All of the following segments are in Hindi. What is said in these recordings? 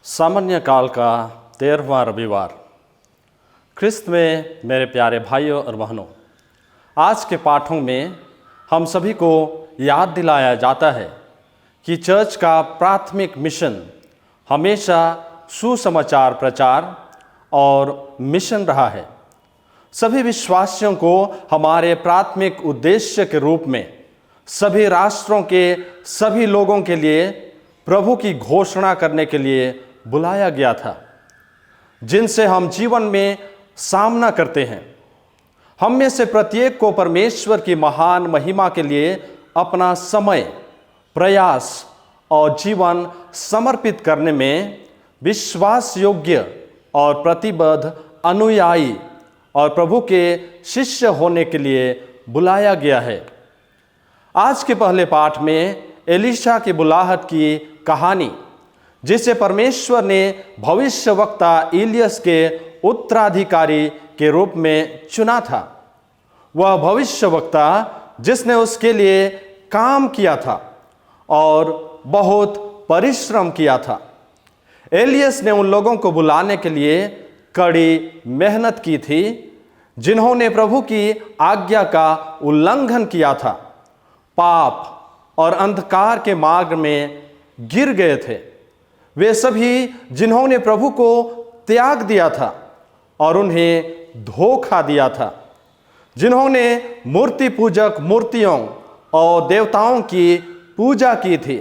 सामान्य काल का 13वां रविवार। ख्रिस्त में मेरे प्यारे भाइयों और बहनों, आज के पाठों में हम सभी को याद दिलाया जाता है कि चर्च का प्राथमिक मिशन हमेशा सुसमाचार प्रचार और मिशन रहा है। सभी विश्वासियों को हमारे प्राथमिक उद्देश्य के रूप में सभी राष्ट्रों के सभी लोगों के लिए प्रभु की घोषणा करने के लिए बुलाया गया था, जिनसे हम जीवन में सामना करते हैं। हम में से प्रत्येक को परमेश्वर की महान महिमा के लिए अपना समय, प्रयास और जीवन समर्पित करने में विश्वास योग्य और प्रतिबद्ध अनुयायी और प्रभु के शिष्य होने के लिए बुलाया गया है। आज के पहले पाठ में एलीशा की बुलाहट की कहानी, जिसे परमेश्वर ने भविष्यवक्ता इलियस के उत्तराधिकारी के रूप में चुना था, वह भविष्यवक्ता जिसने उसके लिए काम किया था और बहुत परिश्रम किया था। एलियस ने उन लोगों को बुलाने के लिए कड़ी मेहनत की थी जिन्होंने प्रभु की आज्ञा का उल्लंघन किया था, पाप और अंधकार के मार्ग में गिर गए थे। वे सभी जिन्होंने प्रभु को त्याग दिया था और उन्हें धोखा दिया था, जिन्होंने मूर्ति पूजक मूर्तियों और देवताओं की पूजा की थी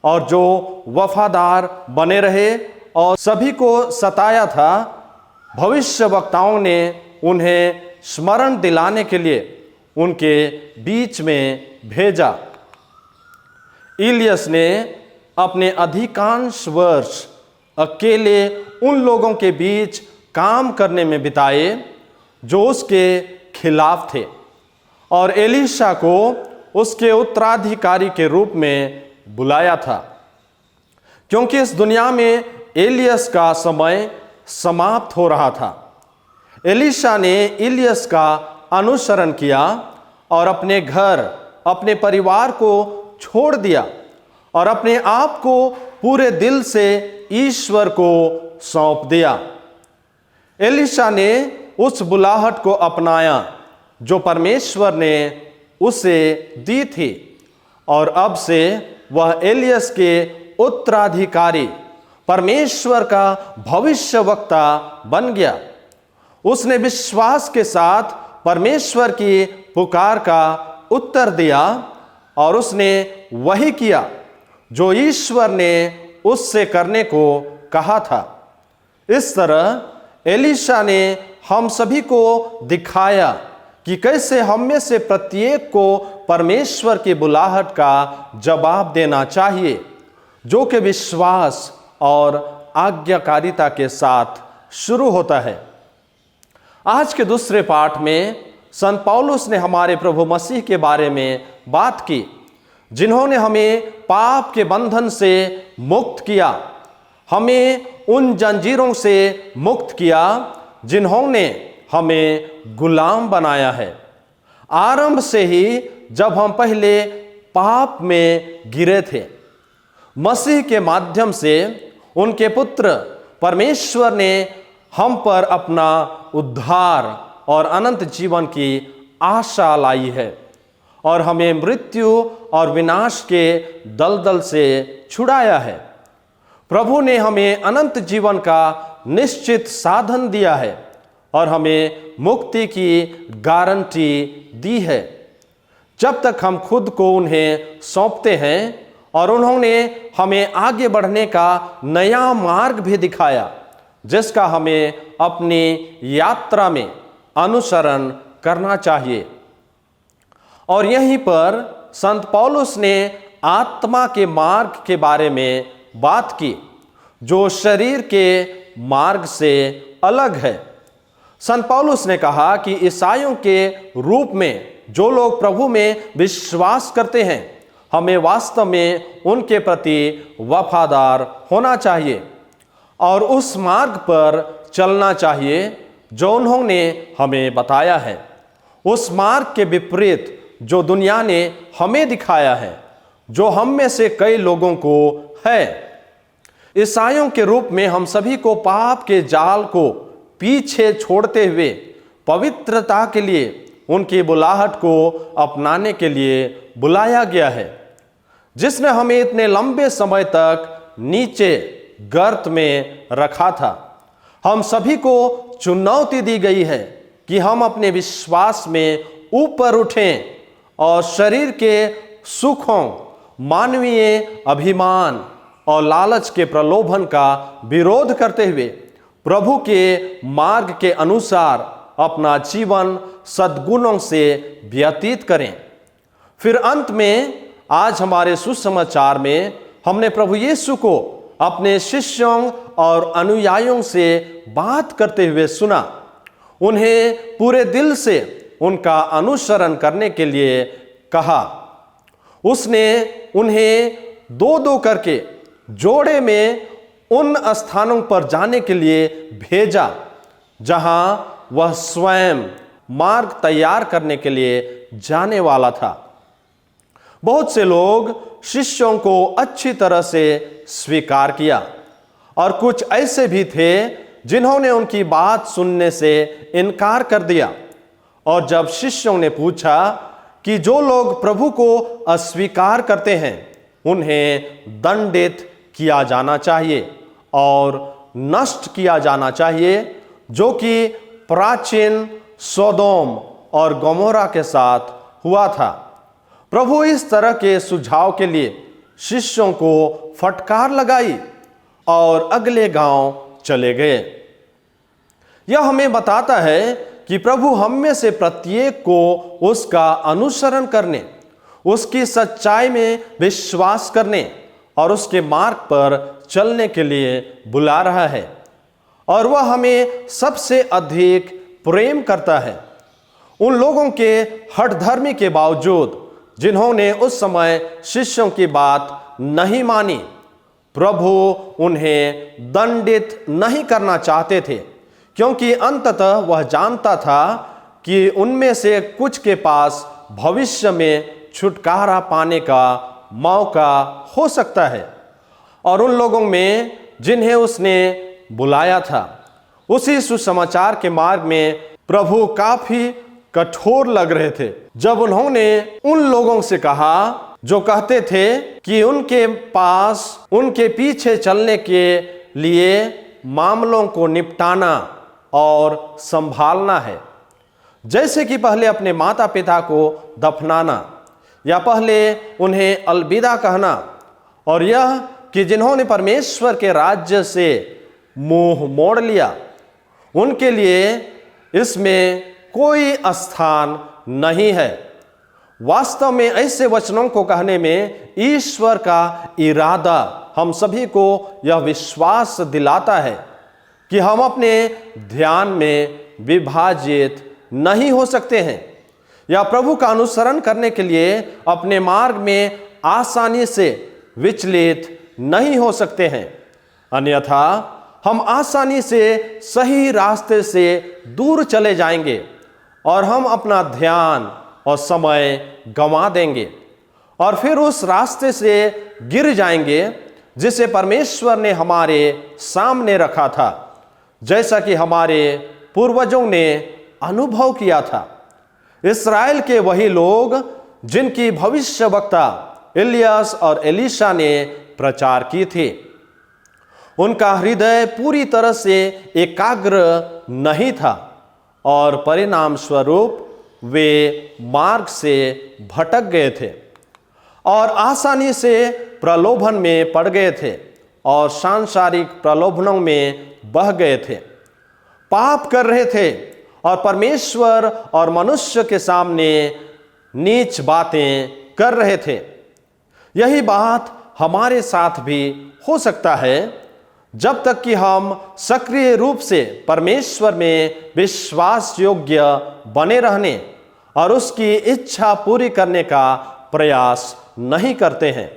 और जो वफादार बने रहे और सभी को सताया था, भविष्यवक्ताओं ने उन्हें स्मरण दिलाने के लिए उनके बीच में भेजा। इलियस ने अपने अधिकांश वर्ष अकेले उन लोगों के बीच काम करने में बिताए जो उसके खिलाफ थे, और एलीशा को उसके उत्तराधिकारी के रूप में बुलाया था, क्योंकि इस दुनिया में एलियस का समय समाप्त हो रहा था। एलीशा ने इलियस का अनुसरण किया और अपने घर, अपने परिवार को छोड़ दिया और अपने आप को पूरे दिल से ईश्वर को सौंप दिया। एलीशा ने उस बुलाहट को अपनाया जो परमेश्वर ने उसे दी थी, और अब से वह एलियस के उत्तराधिकारी, परमेश्वर का भविष्यवक्ता बन गया। उसने विश्वास के साथ परमेश्वर की पुकार का उत्तर दिया और उसने वही किया जो ईश्वर ने उससे करने को कहा था। इस तरह एलीशा ने हम सभी को दिखाया कि कैसे हम में से प्रत्येक को परमेश्वर की बुलाहट का जवाब देना चाहिए, जो कि विश्वास और आज्ञाकारिता के साथ शुरू होता है। आज के दूसरे पाठ में संत पौलुस ने हमारे प्रभु मसीह के बारे में बात की, जिन्होंने हमें पाप के बंधन से मुक्त किया, हमें उन जंजीरों से मुक्त किया जिन्होंने हमें गुलाम बनाया है। आरंभ से ही जब हम पहले पाप में गिरे थे, मसीह के माध्यम से उनके पुत्र परमेश्वर ने हम पर अपना उद्धार और अनंत जीवन की आशा लाई है और हमें मृत्यु और विनाश के दलदल से छुड़ाया है। प्रभु ने हमें अनंत जीवन का निश्चित साधन दिया है और हमें मुक्ति की गारंटी दी है, जब तक हम खुद को उन्हें सौंपते हैं, और उन्होंने हमें आगे बढ़ने का नया मार्ग भी दिखाया, जिसका हमें अपनी यात्रा में अनुसरण करना चाहिए। और यहीं पर संत पौलुस ने आत्मा के मार्ग के बारे में बात की, जो शरीर के मार्ग से अलग है। संत पौलुस ने कहा कि ईसाइयों के रूप में जो लोग प्रभु में विश्वास करते हैं, हमें वास्तव में उनके प्रति वफादार होना चाहिए और उस मार्ग पर चलना चाहिए जो उन्होंने हमें बताया है। उस मार्ग के विपरीत जो दुनिया ने हमें दिखाया है, जो हम में से कई लोगों को है। ईसाइयों के रूप में हम सभी को पाप के जाल को पीछे छोड़ते हुए पवित्रता के लिए उनकी बुलाहट को अपनाने के लिए बुलाया गया है, जिसने हमें इतने लंबे समय तक नीचे गर्त में रखा था। हम सभी को चुनौती दी गई है कि हम अपने विश्वास में ऊपर उठें और शरीर के सुखों, मानवीय अभिमान और लालच के प्रलोभन का विरोध करते हुए प्रभु के मार्ग के अनुसार अपना जीवन सद्गुणों से व्यतीत करें। फिर अंत में आज हमारे सुसमाचार में हमने प्रभु यीशु को अपने शिष्यों और अनुयायियों से बात करते हुए सुना। उन्हें पूरे दिल से उनका अनुसरण करने के लिए कहा। उसने उन्हें दो दो करके जोड़े में उन स्थानों पर जाने के लिए भेजा जहां वह स्वयं मार्ग तैयार करने के लिए जाने वाला था। बहुत से लोग शिष्यों को अच्छी तरह से स्वीकार किया और कुछ ऐसे भी थे जिन्होंने उनकी बात सुनने से इनकार कर दिया। और जब शिष्यों ने पूछा कि जो लोग प्रभु को अस्वीकार करते हैं उन्हें दंडित किया जाना चाहिए और नष्ट किया जाना चाहिए, जो कि प्राचीन सोदोम और गमोरा के साथ हुआ था, प्रभु इस तरह के सुझाव के लिए शिष्यों को फटकार लगाई और अगले गांव चले गए। यह हमें बताता है कि प्रभु हम में से प्रत्येक को उसका अनुसरण करने, उसकी सच्चाई में विश्वास करने और उसके मार्ग पर चलने के लिए बुला रहा है। और वह हमें सबसे अधिक प्रेम करता है। उन लोगों के हठधर्मी के बावजूद जिन्होंने उस समय शिष्यों की बात नहीं मानी, प्रभु उन्हें दंडित नहीं करना चाहते थे, क्योंकि अंततः वह जानता था कि उनमें से कुछ के पास भविष्य में छुटकारा पाने का मौका हो सकता है। और उन लोगों में जिन्हें उसने बुलाया था, उसी सुसमाचार के मार्ग में प्रभु काफी कठोर लग रहे थे जब उन्होंने उन लोगों से कहा जो कहते थे कि उनके पास उनके पीछे चलने के लिए मामलों को निपटाना और संभालना है, जैसे कि पहले अपने माता पिता को दफनाना या पहले उन्हें अलविदा कहना, और यह कि जिन्होंने परमेश्वर के राज्य से मुंह मोड़ लिया उनके लिए इसमें कोई स्थान नहीं है। वास्तव में ऐसे वचनों को कहने में ईश्वर का इरादा हम सभी को यह विश्वास दिलाता है कि हम अपने ध्यान में विभाजित नहीं हो सकते हैं या प्रभु का अनुसरण करने के लिए अपने मार्ग में आसानी से विचलित नहीं हो सकते हैं, अन्यथा हम आसानी से सही रास्ते से दूर चले जाएंगे और हम अपना ध्यान और समय गंवा देंगे और फिर उस रास्ते से गिर जाएंगे जिसे परमेश्वर ने हमारे सामने रखा था, जैसा कि हमारे पूर्वजों ने अनुभव किया था। इस्राएल के वही लोग जिनकी भविष्यवक्ता इलियास और एलीशा ने प्रचार की थी, उनका हृदय पूरी तरह से एकाग्र नहीं था और परिणाम स्वरूप वे मार्ग से भटक गए थे और आसानी से प्रलोभन में पड़ गए थे और सांसारिक प्रलोभनों में बह गए थे, पाप कर रहे थे और परमेश्वर और मनुष्य के सामने नीच बातें कर रहे थे। यही बात हमारे साथ भी हो सकता है जब तक कि हम सक्रिय रूप से परमेश्वर में विश्वास योग्य बने रहने और उसकी इच्छा पूरी करने का प्रयास नहीं करते हैं।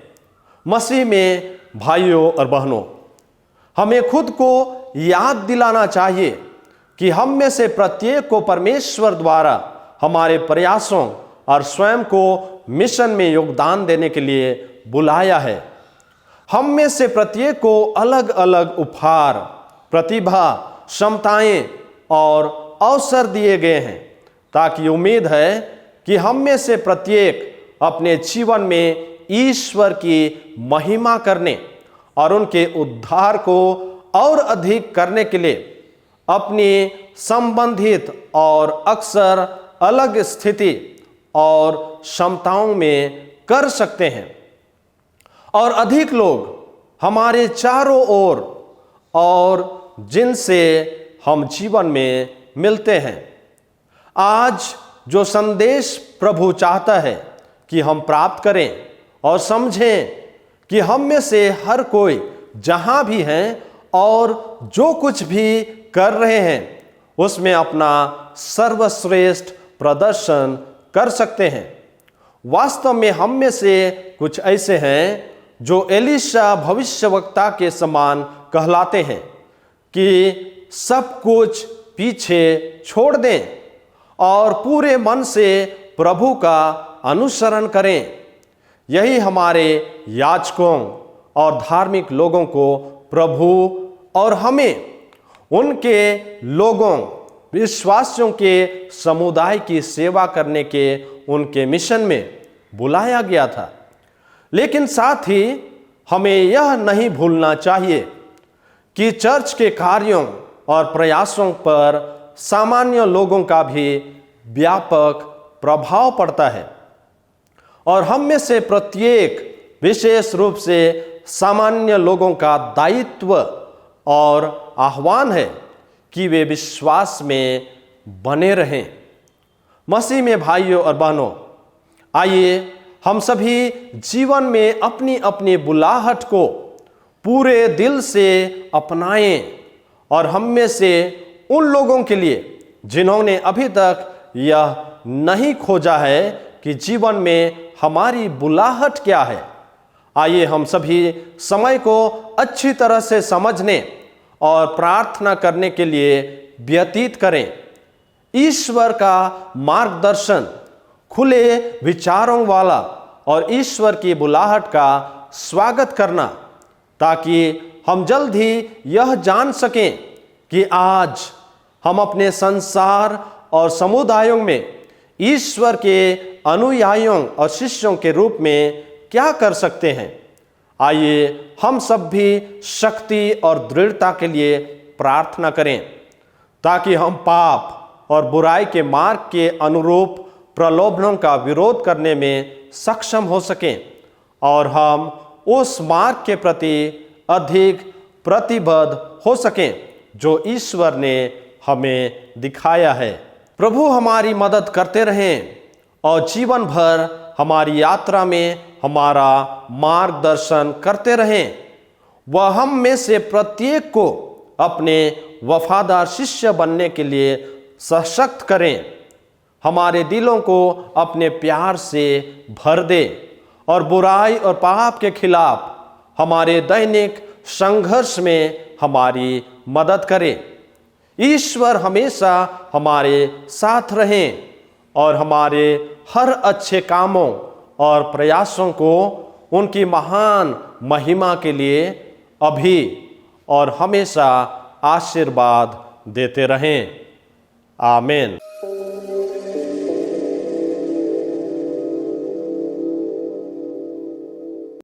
मसीह में भाइयों और बहनों, हमें खुद को याद दिलाना चाहिए कि हम में से प्रत्येक को परमेश्वर द्वारा हमारे प्रयासों और स्वयं को मिशन में योगदान देने के लिए बुलाया है। हम में से प्रत्येक को अलग अलग उपहार, प्रतिभा, क्षमताएं और अवसर दिए गए हैं, ताकि उम्मीद है कि हम में से प्रत्येक अपने जीवन में ईश्वर की महिमा करने और उनके उद्धार को और अधिक करने के लिए अपनी संबंधित और अक्सर अलग स्थिति और क्षमताओं में कर सकते हैं। और अधिक लोग हमारे चारों ओर और जिनसे हम जीवन में मिलते हैं। आज जो संदेश प्रभु चाहता है कि हम प्राप्त करें और समझें कि हम में से हर कोई जहां भी हैं और जो कुछ भी कर रहे हैं उसमें अपना सर्वश्रेष्ठ प्रदर्शन कर सकते हैं। वास्तव में हम में से कुछ ऐसे हैं जो एलीशा भविष्यवक्ता के समान कहलाते हैं कि सब कुछ पीछे छोड़ दें और पूरे मन से प्रभु का अनुसरण करें। यही हमारे याजकों और धार्मिक लोगों को प्रभु और हमें उनके लोगों, विश्वासियों के समुदाय की सेवा करने के उनके मिशन में बुलाया गया था। लेकिन साथ ही हमें यह नहीं भूलना चाहिए कि चर्च के कार्यों और प्रयासों पर सामान्य लोगों का भी व्यापक प्रभाव पड़ता है और हम में से प्रत्येक विशेष रूप से सामान्य लोगों का दायित्व और आह्वान है कि वे विश्वास में बने रहें। मसीह में भाइयों और बहनों, आइए हम सभी जीवन में अपनी अपनी बुलाहट को पूरे दिल से अपनाएं और हम में से उन लोगों के लिए जिन्होंने अभी तक यह नहीं खोजा है कि जीवन में हमारी बुलाहट क्या है, आइए हम सभी समय को अच्छी तरह से समझने और प्रार्थना करने के लिए व्यतीत करें। ईश्वर का मार्गदर्शन, खुले विचारों वाला और ईश्वर की बुलाहट का स्वागत करना, ताकि हम जल्द ही यह जान सकें कि आज हम अपने संसार और समुदायों में ईश्वर के अनुयायियों और शिष्यों के रूप में क्या कर सकते हैं। आइए हम सब भी शक्ति और दृढ़ता के लिए प्रार्थना करें, ताकि हम पाप और बुराई के मार्ग के अनुरूप प्रलोभनों का विरोध करने में सक्षम हो सकें और हम उस मार्ग के प्रति अधिक प्रतिबद्ध हो सकें जो ईश्वर ने हमें दिखाया है। प्रभु हमारी मदद करते रहें और जीवन भर हमारी यात्रा में हमारा मार्गदर्शन करते रहें। वह हम में से प्रत्येक को अपने वफादार शिष्य बनने के लिए सशक्त करें, हमारे दिलों को अपने प्यार से भर दे और बुराई और पाप के खिलाफ हमारे दैनिक संघर्ष में हमारी मदद करे। ईश्वर हमेशा हमारे साथ रहें और हमारे हर अच्छे कामों और प्रयासों को उनकी महान महिमा के लिए अभी और हमेशा आशीर्वाद देते रहें। आमीन।